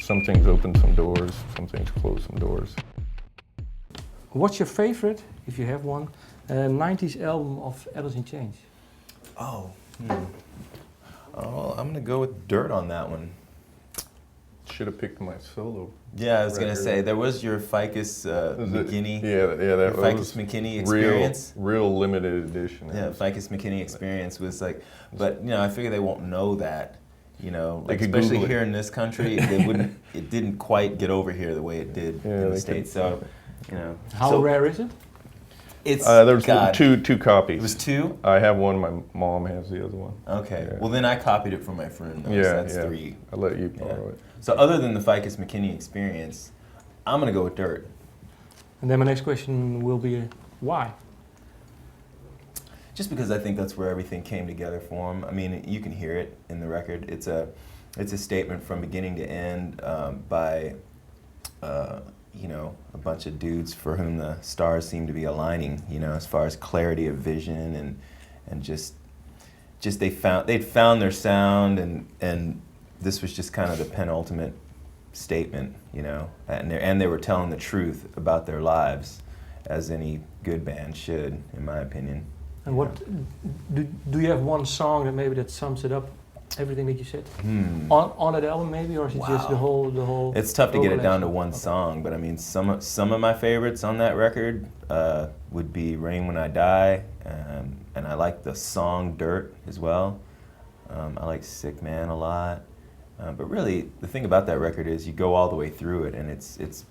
Some things open some doors, some things close some doors. What's your favorite, if you have one, 90s album of Alice in Chains? Oh, oh, I'm gonna go with Dirt on that one. Should have picked my solo. Yeah, I was gonna record. say there was your Ficus McKinney. Yeah, that Ficus McKinney experience. Real limited edition. Yeah, Ficus McKinney experience was like, but you know, I figure they won't know that. You know, like, especially here in this country, they wouldn't. It didn't quite get over here the way it did in the States. So, you know, How rare is it? It's there's God, two copies. It was two? I have one. My mom has the other one. Okay. Yeah. Well, then I copied it from my friend. Though, Yeah, so that's yeah. three. I'll let you borrow it. So other than the Ficus McKinney experience, I'm gonna go with Dirt. And then my next question will be, why? Just because I think that's where everything came together for him. I mean, you can hear it in the record. It's a statement from beginning to end by you know, a bunch of dudes for whom the stars seem to be aligning. You know, as far as clarity of vision and just they'd found their sound and this was just kind of the penultimate statement. You know, and they were telling the truth about their lives, as any good band should, in my opinion. And what do you have one song that sums it up, everything that you said on that album maybe, or is it just the whole? It's tough to get it down to one song, but I mean some of my favorites on that record would be "Rain When I Die," and I like the song "Dirt" as well. I like "Sick Man" a lot, but really the thing about that record is you go all the way through it, and it's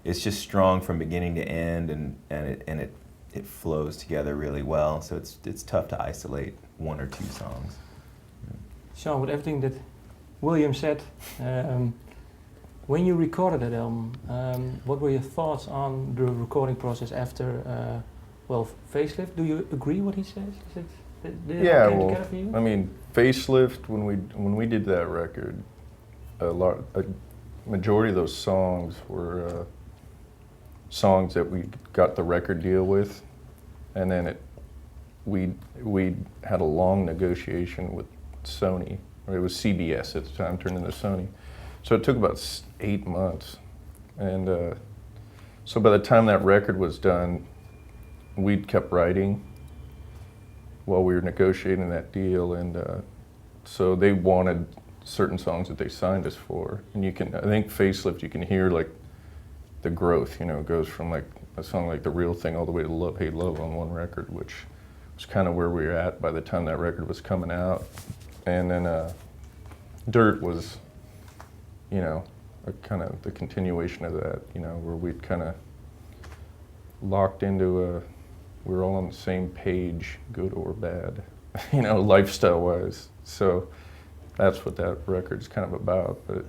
just strong from beginning to end, and it flows together really well. So it's tough to isolate one or two songs. Sean, with everything that William said, when you recorded that album, what were your thoughts on the recording process after, Facelift? Do you agree what he says? Is it did it all came together for you? I mean, Facelift, when we did that record, a majority of those songs were songs that we got the record deal with, and then we had a long negotiation with Sony, or it was CBS at the time, turned into Sony. So it took about 8 months, and so by the time that record was done, we'd kept writing while we were negotiating that deal, and so they wanted certain songs that they signed us for, and I think Facelift, you can hear like the growth, you know, it goes from like a song like The Real Thing all the way to Love, Hate, Love on one record, which was kind of where we were at by the time that record was coming out. And then Dirt was, you know, a kind of the continuation of that, you know, where we'd kind of locked into we were all on the same page, good or bad, you know, lifestyle-wise. So that's what that record's kind of about. But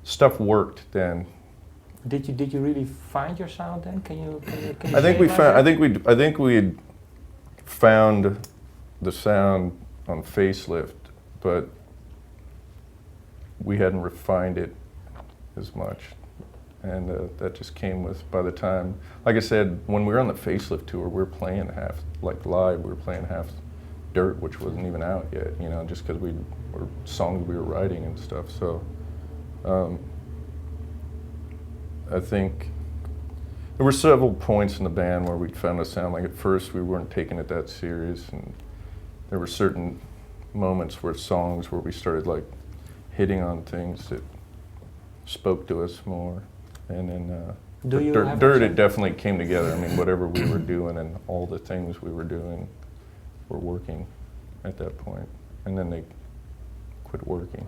stuff worked then. Did you really find your sound then? Can you I think we found. I think we had found the sound on Facelift, but we hadn't refined it as much, and that just came with, by the time, like I said, when we were on the Facelift tour, we were playing half, like live, we were playing half Dirt, which wasn't even out yet, you know, just because we were songs we were writing and stuff. So I think there were several points in the band where we'd found a sound. Like at first we weren't taking it that serious, and there were certain moments where songs where we started like hitting on things that spoke to us more. And then Dirt, it definitely came together. I mean, whatever we were doing and all the things we were doing were working at that point. And then they quit working.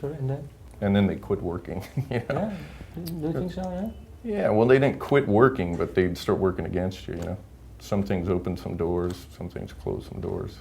And then they quit working. You know? Yeah, do you think so, yeah? Yeah, well, they didn't quit working, but they'd start working against you, you know. Some things open some doors, some things close some doors.